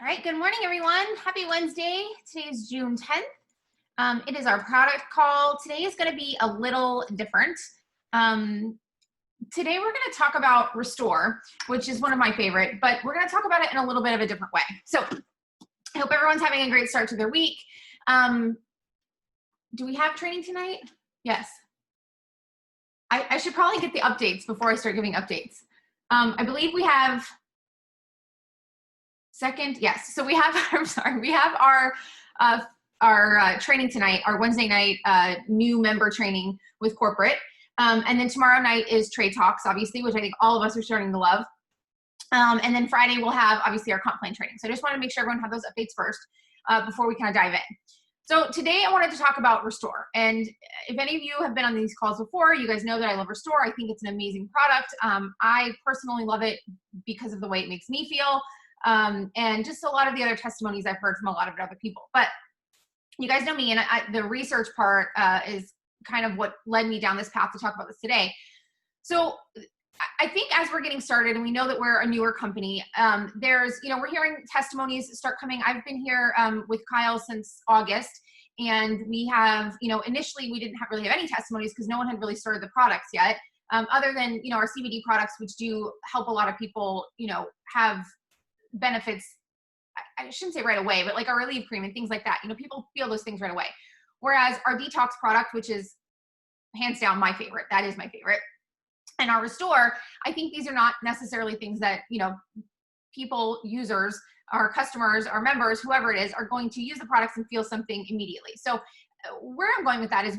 All right, good morning, everyone. Happy Wednesday. Today is June 10th. It is our product call. Today is going to be a little different. Today we're going to talk about Restore, which is one of my favorite, but we're going to talk about it in a little bit of a different way. So I hope everyone's having a great start to their week. Do we have training tonight? Yes. I should probably get the updates before I start giving updates. I believe we have yes. So we have, I'm sorry, we have our training tonight, our Wednesday night new member training with corporate. And then tomorrow night is trade talks, obviously, which I think all of us are starting to love. And then Friday we'll have obviously our comp plan training. So I just want to make sure everyone have those updates first before we kind of dive in. So today I wanted to talk about Restore. And if any of you have been on these calls before, you guys know that I love Restore. I think it's an amazing product. I personally love it because of the way it makes me feel. And just a lot of the other testimonies I've heard from a lot of other people. But you guys know me, and the research part is kind of what led me down this path to talk about this today. So I think as we're getting started, and we know that we're a newer company, we're hearing testimonies start coming. I've been here with Kyle since August, and we have, initially we didn't really have any testimonies because no one had really started the products yet, other than, our CBD products, which do help a lot of people, have benefits. I shouldn't say right away, but like our relief cream and things like that, people feel those things right away. Whereas our detox product, which is hands down my favorite, that is my favorite, and our Restore, I think these are not necessarily things that, people, users, our customers, our members, whoever it is, are going to use the products and feel something immediately. So where I'm going with that is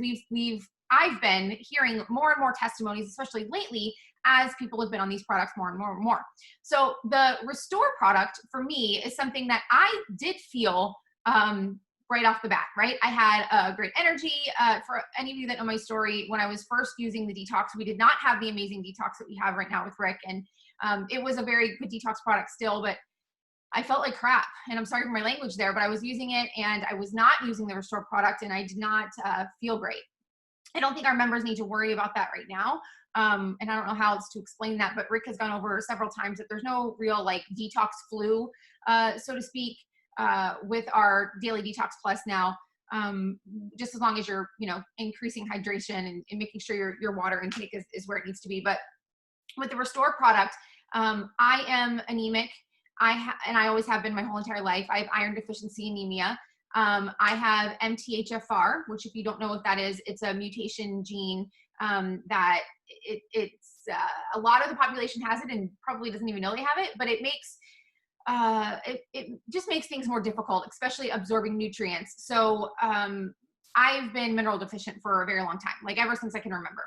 I've been hearing more and more testimonies, especially lately, as people have been on these products more and more and more. So the Restore product for me is something that I did feel right off the bat, right? I had a great energy. For any of you that know my story, when I was first using the detox, we did not have the amazing detox that we have right now with Rick. And it was a very good detox product still, but I felt like crap. And I'm sorry for my language there, but I was using it and I was not using the Restore product and I did not feel great. I don't think our members need to worry about that right now. And I don't know how else to explain that, but Rick has gone over several times that there's no real like detox flu, so to speak, with our daily detox plus now, just as long as you're, increasing hydration and making sure your water intake is where it needs to be. But with the Restore product, I am anemic. And I always have been my whole entire life. I have iron deficiency anemia. I have MTHFR, which if you don't know what that is, it's a mutation gene that it's a lot of the population has it and probably doesn't even know they have it, but it makes it just makes things more difficult, especially absorbing nutrients. So I've been mineral deficient for a very long time, like ever since I can remember.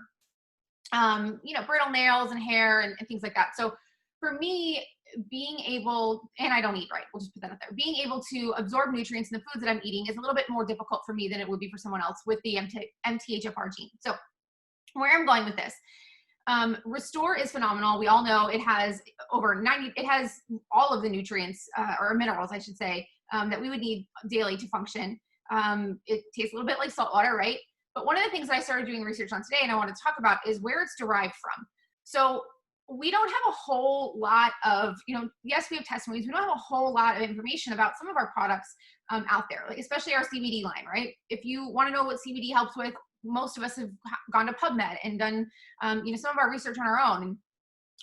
Brittle nails and hair and things like that. So for me, being able, and I don't eat right, we'll just put that out there, being able to absorb nutrients in the foods that I'm eating is a little bit more difficult for me than it would be for someone else with the MTHFR gene. So where I'm going with this, Restore is phenomenal. We all know it has it has all of the nutrients or minerals, I should say, that we would need daily to function. It tastes a little bit like salt water, right? But one of the things that I started doing research on today and I want to talk about is where it's derived from. So we don't have a whole lot of, yes, we have testimonies. We don't have a whole lot of information about some of our products out there, like especially our CBD line, right? If you want to know what CBD helps with, most of us have gone to PubMed and done, some of our research on our own. And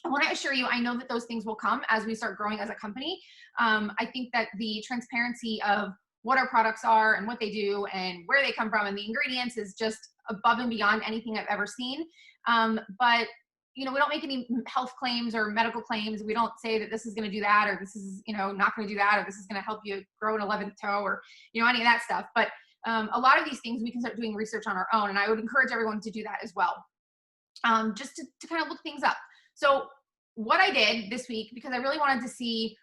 I want to assure you, I know that those things will come as we start growing as a company. I think that the transparency of what our products are and what they do and where they come from and the ingredients is just above and beyond anything I've ever seen. But we don't make any health claims or medical claims. We don't say that this is going to do that, or this is, not going to do that, or this is going to help you grow an 11th toe, or, any of that stuff. But a lot of these things we can start doing research on our own. And I would encourage everyone to do that as well. Just to kind of look things up. So what I did this week, because I really wanted to see,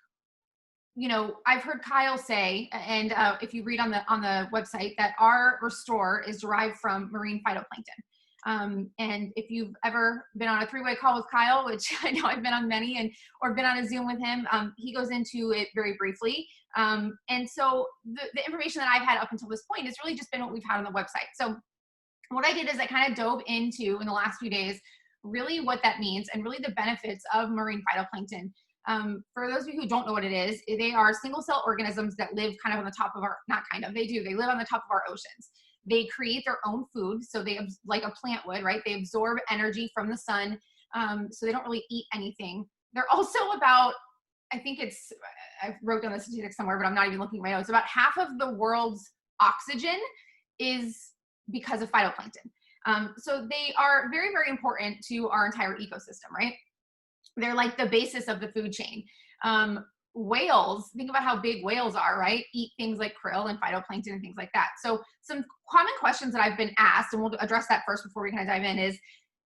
I've heard Kyle say, and if you read on the website, that our Restore is derived from marine phytoplankton. And if you've ever been on a three-way call with Kyle, which I know I've been on many, or been on a Zoom with him, he goes into it very briefly. And so the information that I've had up until this point has really just been what we've had on the website. So what I did is I kind of dove into, in the last few days, really what that means and really the benefits of marine phytoplankton For those of you who don't know what it is, they are single cell organisms that live kind of on the top of our, not kind of, they do, they live on the top of our oceans. They create their own food. So they, like a plant would, right? They absorb energy from the sun. So they don't really eat anything. They're also about, I think it's, I wrote down the statistic somewhere, but I'm not even looking at my notes. About half of the world's oxygen is because of phytoplankton. So they are very, very important to our entire ecosystem, right? They're like the basis of the food chain. Whales, think about how big whales are, right? Eat things like krill and phytoplankton and things like that. So some common questions that I've been asked, and we'll address that first before we kind of dive in, is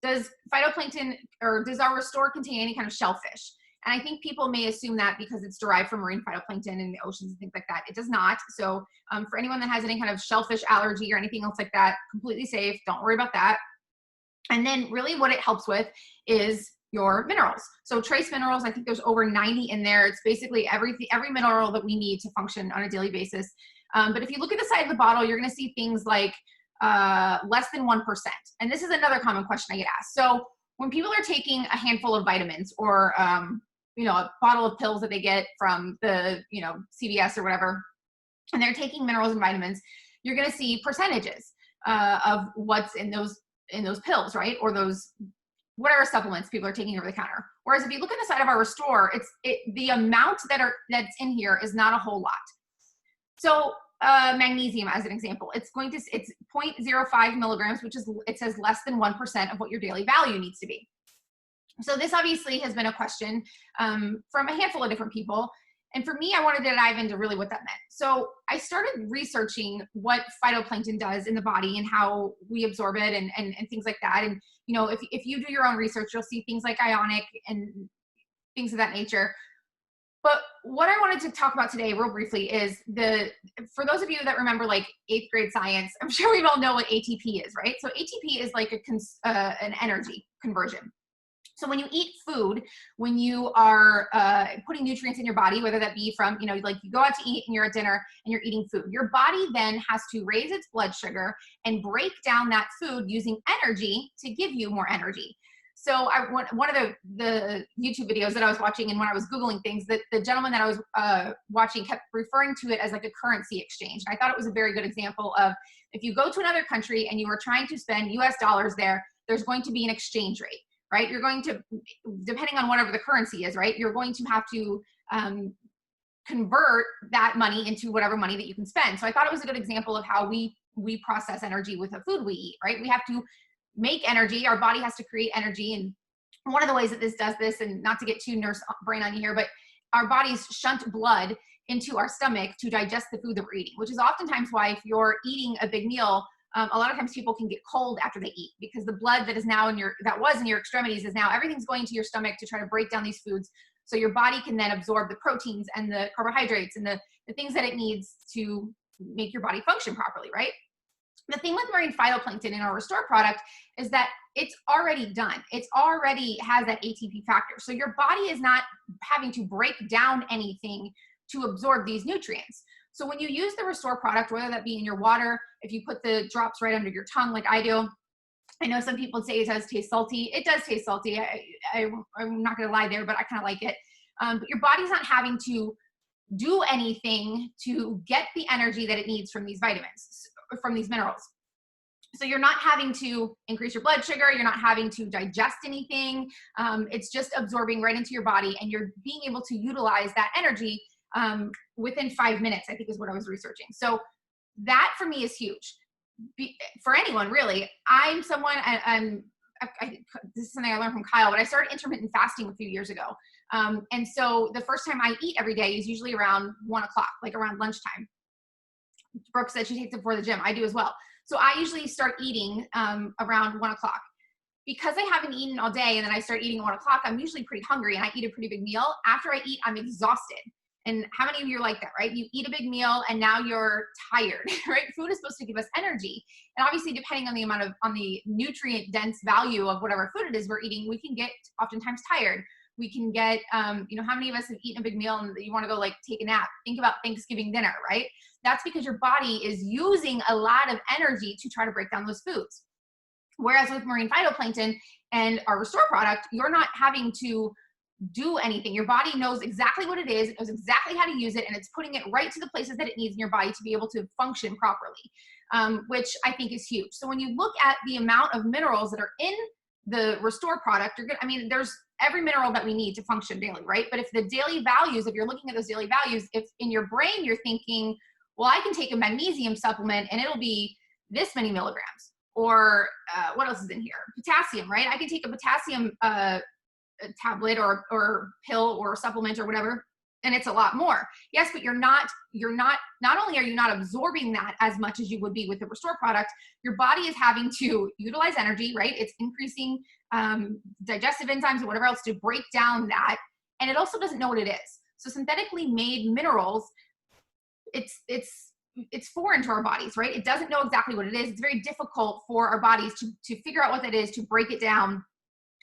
does phytoplankton, or does our Restore contain any kind of shellfish? And I think people may assume that because it's derived from marine phytoplankton in the oceans and things like that. It does not. So for anyone that has any kind of shellfish allergy or anything else like that, completely safe. Don't worry about that. And then really what it helps with is your minerals. So trace minerals, I think there's over 90 in there. It's basically every mineral that we need to function on a daily basis. But if you look at the side of the bottle, you're going to see things like less than 1%. And this is another common question I get asked. So when people are taking a handful of vitamins or, you know, a bottle of pills that they get from the, you know, CVS or whatever, and they're taking minerals and vitamins, you're going to see percentages of what's in those pills, right? Or those whatever supplements people are taking over the counter. Whereas if you look at the side of our Restore, the amount that's in here is not a whole lot. So magnesium, as an example, it's 0.05 milligrams, which is, it says less than 1% of what your daily value needs to be. So this obviously has been a question from a handful of different people. And for me, I wanted to dive into really what that meant. So I started researching what phytoplankton does in the body and how we absorb it and things like that. And, you know, if you do your own research, you'll see things like ionic and things of that nature. But what I wanted to talk about today real briefly is for those of you that remember like 8th grade science, I'm sure we all know what ATP is, right? So ATP is like an energy conversion. So when you eat food, when you are putting nutrients in your body, whether that be from, you know, like you go out to eat and you're at dinner and you're eating food, your body then has to raise its blood sugar and break down that food using energy to give you more energy. So one of the YouTube videos that I was watching, and when I was Googling things, that the gentleman that I was watching kept referring to it as like a currency exchange. And I thought it was a very good example of if you go to another country and you are trying to spend US dollars there, there's going to be an exchange rate. Right? You're going to, depending on whatever the currency is, right? You're going to have to convert that money into whatever money that you can spend. So I thought it was a good example of how we process energy with the food we eat, right? We have to make energy. Our body has to create energy. And one of the ways that this does this, and not to get too nurse brain on you here, but our bodies shunt blood into our stomach to digest the food that we're eating, which is oftentimes why if you're eating a big meal, a lot of times people can get cold after they eat because the blood that is now that was in your extremities is now everything's going to your stomach to try to break down these foods. So your body can then absorb the proteins and the carbohydrates and the things that it needs to make your body function properly, right? The thing with marine phytoplankton in our Restore product is that it's already done. It's already has that ATP factor. So your body is not having to break down anything to absorb these nutrients. So when you use the Restore product, whether that be in your water, if you put the drops right under your tongue like I do, I know some people say it does taste salty. It does taste salty. I'm not going to lie there, but I kind of like it. But your body's not having to do anything to get the energy that it needs from these vitamins, from these minerals. So you're not having to increase your blood sugar. You're not having to digest anything. It's just absorbing right into your body, and you're being able to utilize that energy within 5 minutes, I think is what I was researching. So that for me is huge. For anyone really. I'm someone, this is something I learned from Kyle, but I started intermittent fasting a few years ago. And so the first time I eat every day is usually around 1 o'clock, like around lunchtime. Brooke said she takes it before the gym. I do as well. So I usually start eating around 1 o'clock. Because I haven't eaten all day and then I start eating at 1 o'clock, I'm usually pretty hungry and I eat a pretty big meal. After I eat, I'm exhausted. And how many of you are like that, right? You eat a big meal and now you're tired, right? Food is supposed to give us energy. And obviously, depending on the nutrient dense value of whatever food it is we're eating, we can get oftentimes tired. We can get, you know, how many of us have eaten a big meal and you want to go like take a nap? Think about Thanksgiving dinner, right? That's because your body is using a lot of energy to try to break down those foods. Whereas with marine phytoplankton and our Restore product, you're not having to do anything. Your body knows exactly what it is. It knows exactly how to use it, and it's putting it right to the places that it needs in your body to be able to function properly, which I think is huge. So when you look at the amount of minerals that are in the Restore product, you're gonna, I mean, there's every mineral that we need to function daily, right? But if the daily values, if you're looking at those daily values, if in your brain you're thinking, well, I can take a magnesium supplement and it'll be this many milligrams, or what else is in here? Potassium, right? I can take a potassium tablet or pill or supplement or whatever, and it's a lot more. Yes, but not only are you not absorbing that as much as you would be with the Restore product, your body is having to utilize energy, right? It's increasing digestive enzymes and whatever else to break down that, and it also doesn't know what it is. So synthetically made minerals, it's foreign to our bodies, right? It doesn't know exactly what it is. It's very difficult for our bodies to figure out what that is, to break it down,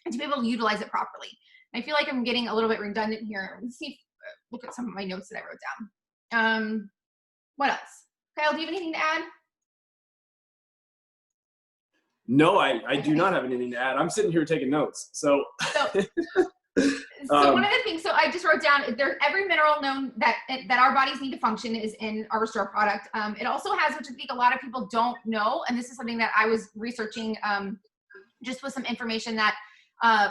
and to be able to utilize it properly. And I feel like I'm getting a little bit redundant here. Let's see, look at some of my notes that I wrote down. What else? Kyle, do you have anything to add? No, I do not have anything to add. I'm sitting here taking notes. So one of the things, so I just wrote down, every mineral known that our bodies need to function is in our Restore product. It also has, which I think a lot of people don't know, and this is something that I was researching just with some information that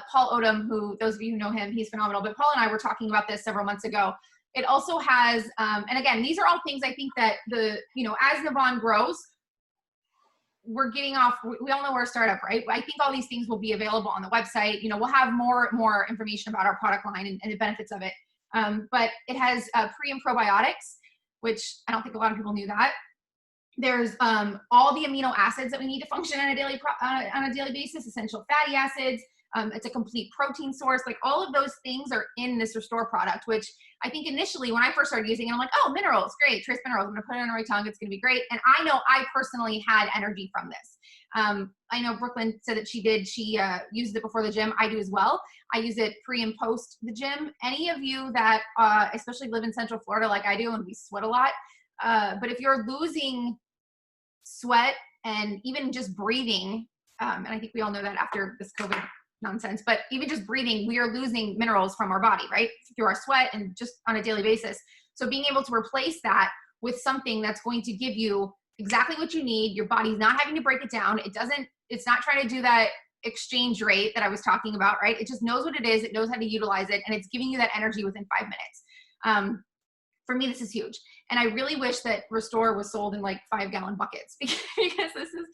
Paul Odom, who those of you who know him, he's phenomenal, but Paul and I were talking about this several months ago. It also has, and again, these are all things I think that as NAVAN grows, we're getting off, we all know we're a startup, right? I think all these things will be available on the website. We'll have more information about our product line and the benefits of it. But it has pre and probiotics, which I don't think a lot of people knew that. There's all the amino acids that we need to function on a daily basis, essential fatty acids. It's a complete protein source. Like, all of those things are in this Restore product, which I think initially when I first started using it, I'm like, oh, minerals, great, trace minerals. I'm gonna put it on my tongue. It's gonna be great. And I know I personally had energy from this. I know Brooklyn said that she did. She used it before the gym. I do as well. I use it pre and post the gym. Any of you that especially live in Central Florida like I do, and we sweat a lot, but if you're losing sweat and even just breathing, and I think we all know that after this COVID nonsense, but even just breathing, we are losing minerals from our body, right? Through our sweat and just on a daily basis. So being able to replace that with something that's going to give you exactly what you need, your body's not having to break it down. It's not trying to do that exchange rate that I was talking about, right? It just knows what it is. It knows how to utilize it, and it's giving you that energy within 5 minutes. For me, this is huge. And I really wish that Restore was sold in like 5-gallon buckets, because this is,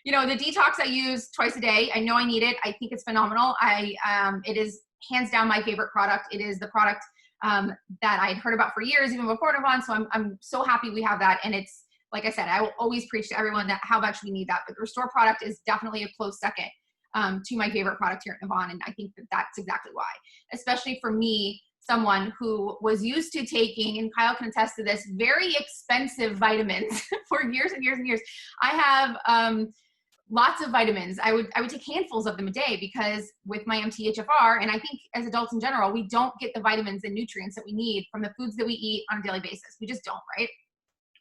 the detox I use twice a day. I know I need it. I think it's phenomenal. It is hands down my favorite product. It is the product that I'd heard about for years, even before NAVAN. So I'm so happy we have that. And it's, like I said, I will always preach to everyone that how much we need that. But the Restore product is definitely a close second to my favorite product here at NAVAN. And I think that that's exactly why, especially for me, someone who was used to taking, and Kyle can attest to this, very expensive vitamins for years and years and years. I have lots of vitamins. I would take handfuls of them a day, because with my MTHFR, and I think as adults in general, we don't get the vitamins and nutrients that we need from the foods that we eat on a daily basis. We just don't, right?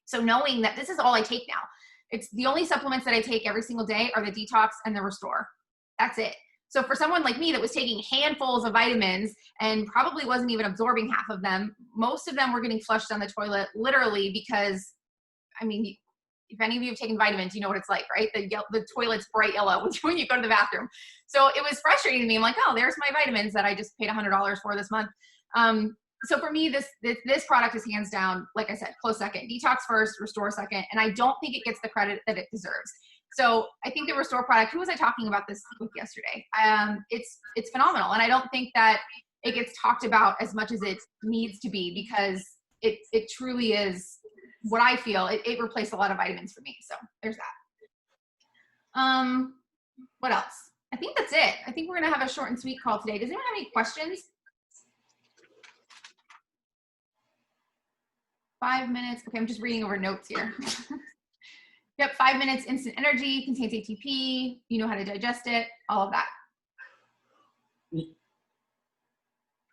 So knowing that this is all I take now, it's the only supplements that I take every single day are the detox and the Restore. That's it. So for someone like me that was taking handfuls of vitamins and probably wasn't even absorbing half of them, most of them were getting flushed down the toilet, literally, because, I mean, if any of you have taken vitamins, you know what it's like, right? The toilet's bright yellow when you go to the bathroom. So it was frustrating to me. I'm like, oh, there's my vitamins that I just paid $100 for this month. So for me, this product is hands down, like I said, close second. Detox first, Restore second, and I don't think it gets the credit that it deserves. So I think the Restore product, who was I talking about this with yesterday? It's phenomenal. And I don't think that it gets talked about as much as it needs to be, because it truly is what I feel. It replaced a lot of vitamins for me. So there's that. What else? I think that's it. I think we're going to have a short and sweet call today. Does anyone have any questions? 5 minutes. Okay, I'm just reading over notes here. Yep, 5 minutes, instant energy, contains ATP, you know how to digest it, all of that.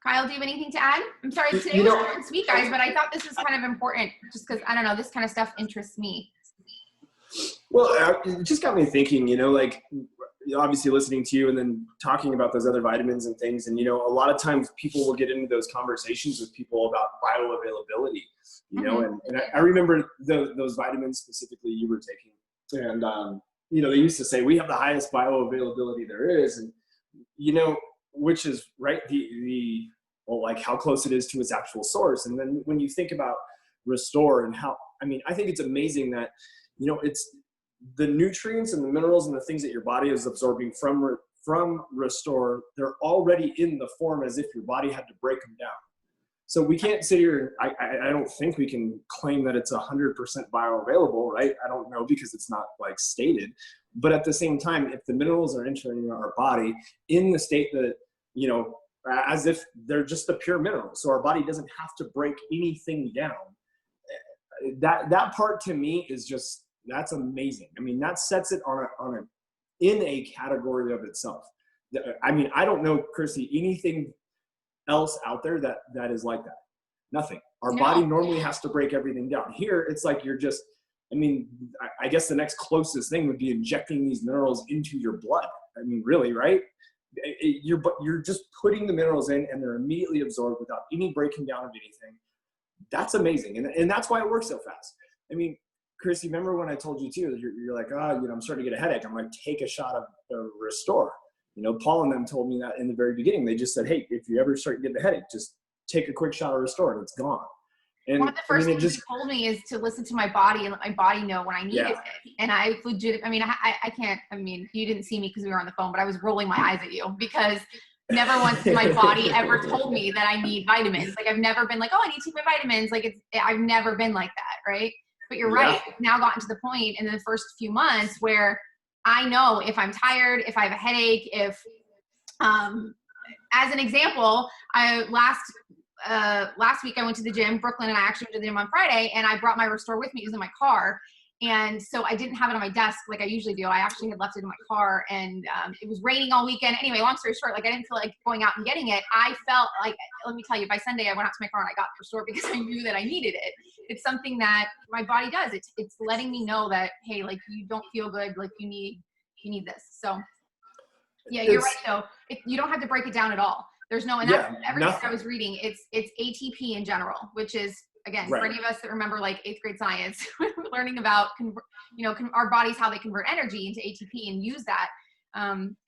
Kyle, do you have anything to add? I'm sorry, today was short and sweet, guys, but I thought this was kind of important, just because, I don't know, this kind of stuff interests me. Well, it just got me thinking, like, obviously listening to you and then talking about those other vitamins and things. And, you know, a lot of times people will get into those conversations with people about bioavailability, you know, and I remember those vitamins specifically you were taking. And, you know, they used to say, we have the highest bioavailability there is. And, you know, which is right, well, like how close it is to its actual source. And then when you think about Restore and how, I mean, I think it's amazing that, you know, it's the nutrients and the minerals and the things that your body is absorbing from Restore, they're already in the form as if your body had to break them down. So we can't sit here, I don't think we can claim that it's 100% bioavailable, right? I don't know, because it's not like stated. But at the same time, if the minerals are entering our body in the state that, you know, as if they're just the pure minerals, so our body doesn't have to break anything down. That part to me is just, that's amazing. I mean, that sets it in a category of itself. I mean, I don't know, Christy, anything else out there that is like that. Nothing. Our body normally has to break everything down. Here, it's like you're just, I mean, I guess the next closest thing would be injecting these minerals into your blood. I mean, really, right? You're just putting the minerals in and they're immediately absorbed without any breaking down of anything. That's amazing. And that's why it works so fast. I mean, Chris, you remember when I told you too, you're like, oh, you know, I'm starting to get a headache. I'm like, take a shot of Restore. You know, Paul and them told me that in the very beginning. They just said, hey, if you ever start getting a headache, just take a quick shot of Restore and it's gone. And one of the first things you told me is to listen to my body and let my body know when I needed it. And I legit, I mean, I can't, I mean, you didn't see me because we were on the phone, but I was rolling my eyes at you because never once my body ever told me that I need vitamins. Like I've never been like, oh, I need to take my vitamins. Like I've never been like that. Right. But you're right. It's now gotten to the point in the first few months where I know if I'm tired, if I have a headache, if, as an example, last week I went to the gym, Brooklyn, and I actually went to the gym on Friday, and I brought my Restore with me. It was in my car. And so I didn't have it on my desk like I usually do. I actually had left it in my car, and it was raining all weekend. Anyway, long story short, like I didn't feel like going out and getting it. I felt like, let me tell you, by Sunday I went out to my car and I got the Restore because I knew that I needed it. It's something that my body does. It's letting me know that, hey, like you don't feel good, like you need this. So yeah, you're right though. You don't have to break it down at all. There's no, and that's everything I was reading. It's ATP in general, which is, again, for any of us that remember like 8th grade science, learning about, our bodies, how they convert energy into ATP and use that.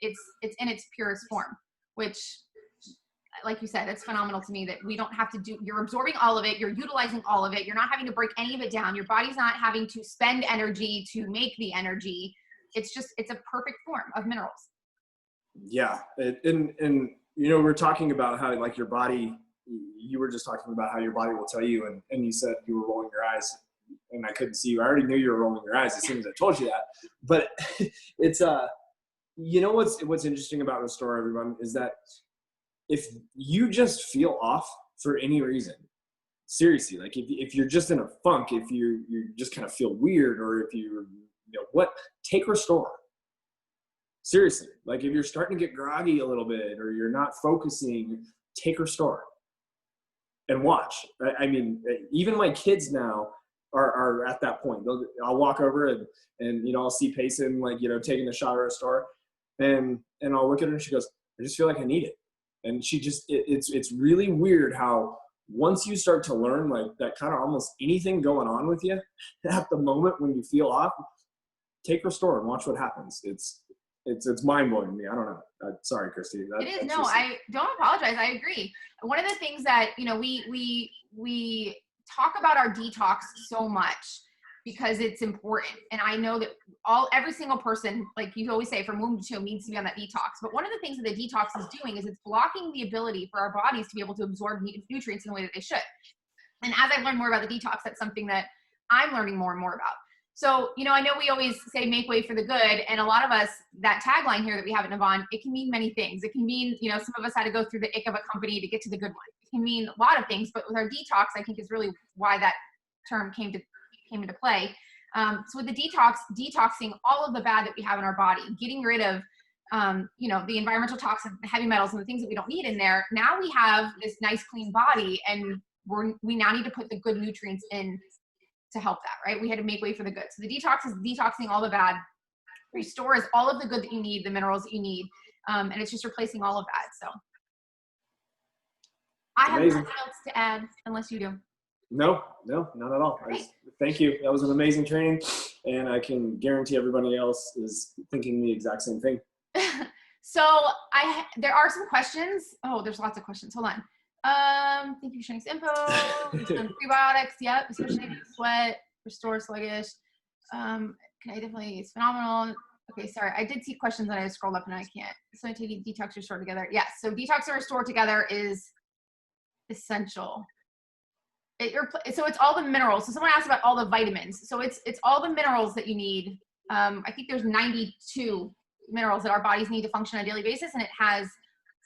It's in its purest form, which, like you said, it's phenomenal to me that we don't have to do, you're absorbing all of it. You're utilizing all of it. You're not having to break any of it down. Your body's not having to spend energy to make the energy. It's a perfect form of minerals. Yeah. And you know, we're talking about how like your body, you were just talking about how your body will tell you, and you said you were rolling your eyes and I couldn't see you. I already knew you were rolling your eyes as soon as I told you that. But it's, you know, what's interesting about Restore, everyone, is that if you just feel off for any reason, seriously, like if you're just in a funk, if you just kind of feel weird, or if take Restore. Seriously, like if you're starting to get groggy a little bit or you're not focusing, take Restore and watch. I mean, even my kids now are at that point. I'll walk over and you know, I'll see Payson like, you know, taking a shot of Restore, and I'll look at her and she goes, I just feel like I need it. And she just, it's really weird how once you start to learn like that kind of almost anything going on with you at the moment when you feel off, take Restore and watch what happens. It's mind-blowing to me. I don't know. Sorry, Christy. It is. No, I don't apologize. I agree. One of the things that, you know, we talk about our detox so much because it's important. And I know that every single person, like you always say, from womb to tomb needs to be on that detox. But one of the things that the detox is doing is it's blocking the ability for our bodies to be able to absorb nutrients in the way that they should. And as I've learned more about the detox, that's something that I'm learning more and more about. So, you know, I know we always say make way for the good. And a lot of us, that tagline here that we have at NAVAN, it can mean many things. It can mean, you know, some of us had to go through the ick of a company to get to the good one. It can mean a lot of things, but with our detox, I think is really why that term came into play. So with the detoxing all of the bad that we have in our body, getting rid of, you know, the environmental toxins, the heavy metals, and the things that we don't need in there. Now we have this nice, clean body, and we now need to put the good nutrients in to help that, right? We had to make way for the good. So the detox is detoxing all the bad. Restore is all of the good that you need, the minerals that you need, and it's just replacing all of that. So I have nothing else to add unless you do. No, not at all. Thank you. That was an amazing training, and I can guarantee everybody else is thinking the exact same thing. So there are some questions. Oh, there's lots of questions. Hold on. Thank you for sharing this info. Prebiotics, yep, especially if you sweat, restore sluggish. It's phenomenal. Okay, sorry, I did see questions and I scrolled up and I can't. So I take detox, restore together. Yes, so detox and restore together is essential. So it's all the minerals. So someone asked about all the vitamins. So it's all the minerals that you need. I think there's 92 minerals that our bodies need to function on a daily basis, and it has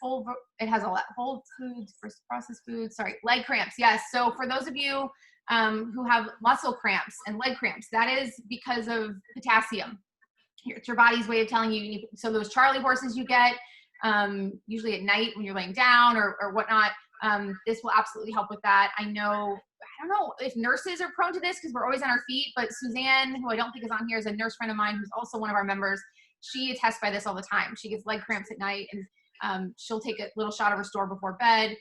all that whole foods, processed foods. Sorry, leg cramps. Yes. So for those of you who have muscle cramps and leg cramps, that is because of potassium. It's your body's way of telling you. So those Charlie horses you get usually at night when you're laying down or whatnot. This will absolutely help with that. I don't know if nurses are prone to this because we're always on our feet, but Suzanne, who I don't think is on here, is a nurse friend of mine who's also one of our members. She attests by this all the time. She gets leg cramps at night, and she'll take a little shot of Restore before bed.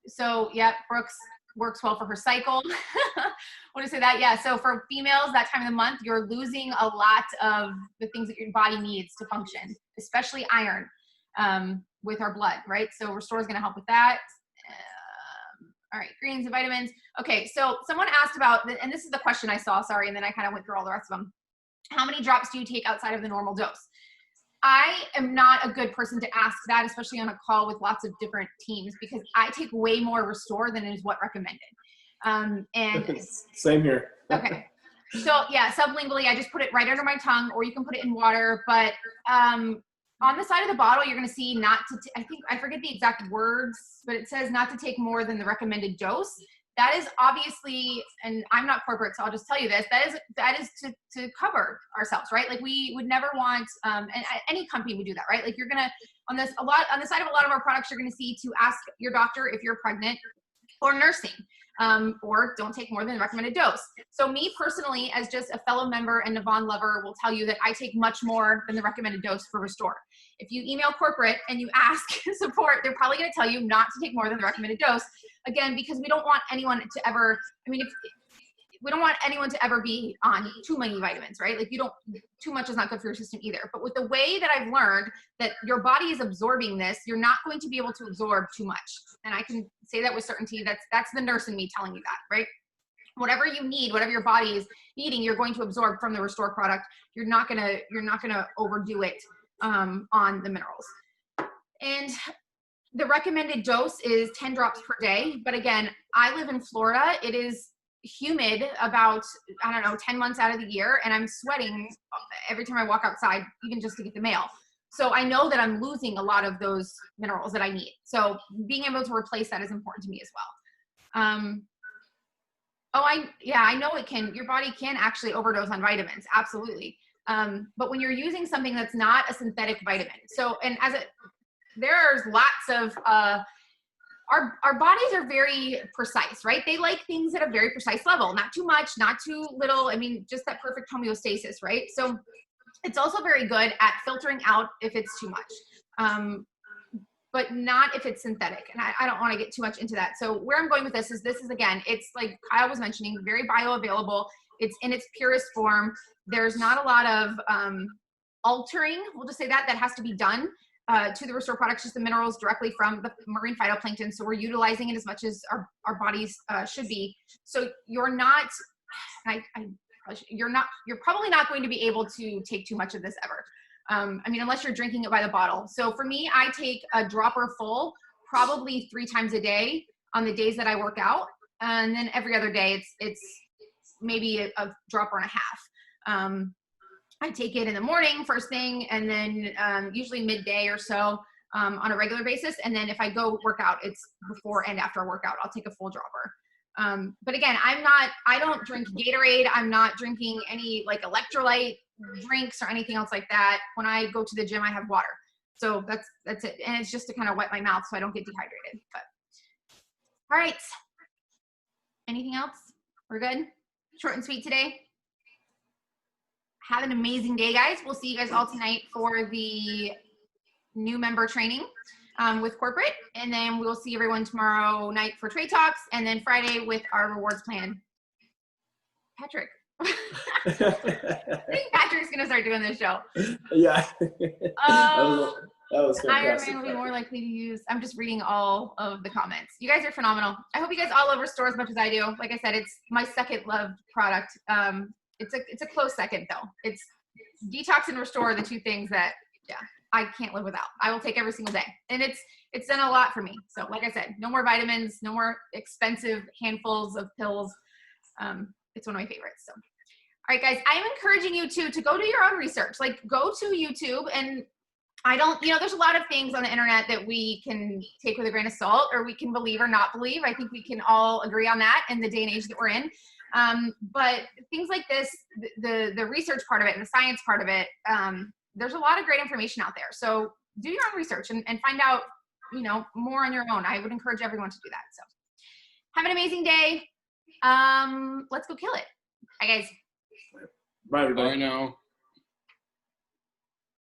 So yeah, Brooks works well for her cycle. Want to say that? Yeah. So for females, that time of the month, you're losing a lot of the things that your body needs to function, especially iron with our blood, right? So Restore is going to help with that. All right, greens and vitamins. Okay, so someone asked about, and this is the question I saw, sorry, and then I kind of went through all the rest of them. How many drops do you take outside of the normal dose? I am not a good person to ask that, especially on a call with lots of different teams, because I take way more Restore than is what recommended. And same here. Okay. So yeah, sublingually, I just put it right under my tongue, or you can put it in water. But on the side of the bottle, you're going to see not to, I forget the exact words, but it says not to take more than the recommended dose. That is obviously, and I'm not corporate, so I'll just tell you this, that is to cover ourselves, right? Like we would never want, and any company would do that, right? Like you're going to, on the side of a lot of our products, you're going to see to ask your doctor if you're pregnant or nursing, or don't take more than the recommended dose. So me personally, as just a fellow member and NAVAN lover, will tell you that I take much more than the recommended dose for Restore. If you email corporate and you ask support, they're probably going to tell you not to take more than the recommended dose. Again, because we don't want anyone to ever, we don't want anyone to ever be on too many vitamins, right? Like too much is not good for your system either. But with the way that I've learned that your body is absorbing this, you're not going to be able to absorb too much. And I can say that with certainty. That's the nurse in me telling you that, right? Whatever you need, whatever your body is needing, you're going to absorb from the Restore product. You're not gonna overdo it on the minerals. And the recommended dose is 10 drops per day. But again, I live in Florida. It is humid about, 10 months out of the year, and I'm sweating every time I walk outside, even just to get the mail. So I know that I'm losing a lot of those minerals that I need. So being able to replace that is important to me as well. I know your body can actually overdose on vitamins. Absolutely. But when you're using something that's not a synthetic vitamin, there's lots of, our bodies are very precise, right? They like things at a very precise level, not too much, not too little. Just that perfect homeostasis, right? So it's also very good at filtering out if it's too much, but not if it's synthetic. And I don't want to get too much into that. So where I'm going with this is again, it's like Kyle was mentioning, very bioavailable. It's in its purest form. There's not a lot of altering, we'll just say that has to be done to the Restore products, just the minerals directly from the marine phytoplankton. So we're utilizing it as much as our bodies should be. So you're probably not going to be able to take too much of this ever. Unless you're drinking it by the bottle. So for me, I take a dropper full, probably 3 times a day on the days that I work out. And then every other day it's maybe a dropper and a half. I take it in the morning, first thing, and then usually midday or so on a regular basis. And then if I go work out, it's before and after a workout, I'll take a full dropper. But again, I don't drink Gatorade. I'm not drinking any like electrolyte drinks or anything else like that. When I go to the gym, I have water. So that's it. And it's just to kind of wet my mouth so I don't get dehydrated. But all right. Anything else? We're good? Short and sweet today. have an amazing day, guys. We'll see you guys all tonight for the new member training with corporate. And then we'll see everyone tomorrow night for trade talks. And then Friday with our rewards plan. Patrick. I think Patrick's going to start doing this show. Yeah. That was fantastic. Iron Man will be more likely to use. I'm just reading all of the comments. You guys are phenomenal. I hope you guys all love Restore as much as I do. Like I said, it's my second loved product. It's a close second though. It's Detox and Restore are the two things that I can't live without. I will take every single day, and it's done a lot for me. So like I said, no more vitamins, no more expensive handfuls of pills. It's one of my favorites. So. All right, guys, I'm encouraging you to go do your own research. Like, go to YouTube, and there's a lot of things on the internet that we can take with a grain of salt, or we can believe or not believe. I think we can all agree on that in the day and age that we're in. But things like this, the research part of it and the science part of it, there's a lot of great information out there. So do your own research and find out, more on your own. I would encourage everyone to do that. So have an amazing day. Let's go kill it. Bye, guys. Bye, everybody. Bye now.